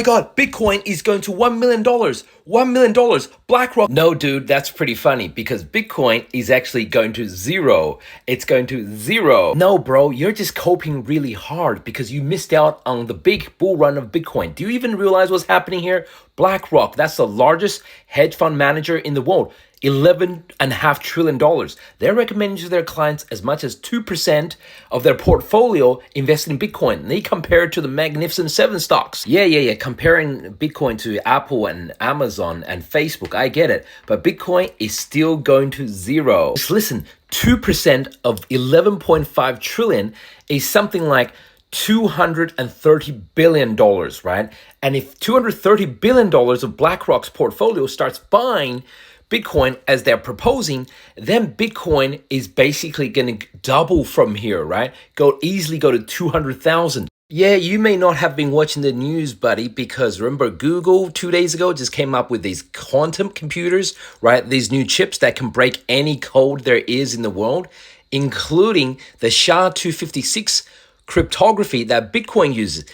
My God, Bitcoin is going to $1 million. $1 million. BlackRock. No, dude, that's pretty funny because Bitcoin is actually going to zero. It's going to zero. No, bro, you're just coping really hard because you missed out on the big bull run of Bitcoin. Do you even realize what's happening here? BlackRock, that's the largest hedge fund manager in the world. $11.5 trillion. They're recommending to their clients as much as 2% of their portfolio invested in Bitcoin. They compare it to the Magnificent Seven stocks. Yeah. Comparing Bitcoin to Apple and Amazon and Facebook, I get it. But Bitcoin is still going to zero. Just listen, 2% of 11.5 trillion is something like $230 billion, right? And if $230 billion of BlackRock's portfolio starts buying Bitcoin as they're proposing, then Bitcoin is basically going to double from here, right? Easily go to 200,000. Yeah, you may not have been watching the news, buddy, because remember Google 2 days ago just came up with these quantum computers, right? These new chips that can break any code there is in the world, including the SHA-256 cryptography that Bitcoin uses.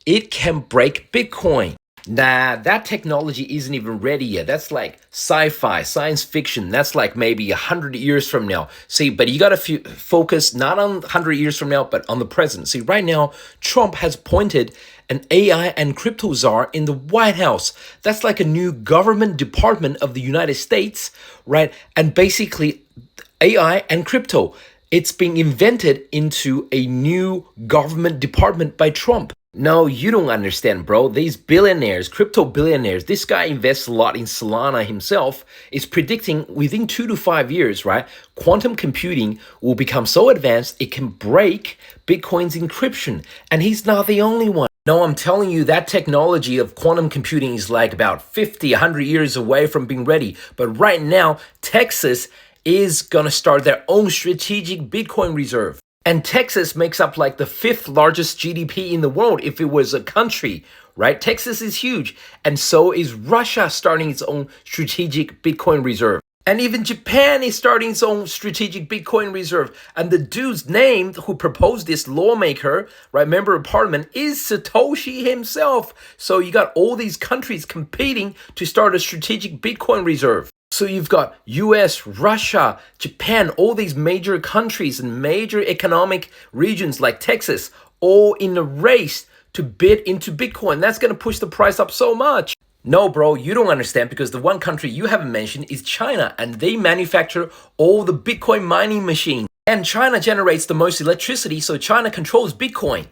It can break Bitcoin. Nah, that technology isn't even ready yet. That's like sci-fi, science fiction. That's like maybe 100 years from now. See, but you got to focus not on 100 years from now, but on the present. See, right now, Trump has appointed an AI and crypto czar in the White House. That's like a new government department of the United States, right? And basically, AI and crypto, it's being invented into a new government department by Trump. No, you don't understand, bro. These billionaires, crypto billionaires, this guy invests a lot in Solana himself, is predicting within 2 to 5 years, right? Quantum computing will become so advanced it can break Bitcoin's encryption. And he's not the only one. No, I'm telling you that technology of quantum computing is like about 50, 100 years away from being ready. But right now, Texas is going to start their own strategic Bitcoin reserve. And Texas makes up like the 5th largest GDP in the world if it was a country, right? Texas is huge. And so is Russia starting its own strategic Bitcoin reserve. And even Japan is starting its own strategic Bitcoin reserve. And the dude's name who proposed this lawmaker, right, member of parliament, is Satoshi himself. So you got all these countries competing to start a strategic Bitcoin reserve. So you've got US, Russia, Japan, all these major countries and major economic regions like Texas, all in a race to bid into Bitcoin. That's going to push the price up so much. No, bro, you don't understand because the one country you haven't mentioned is China, and they manufacture all the Bitcoin mining machines. And China generates the most electricity, so China controls Bitcoin.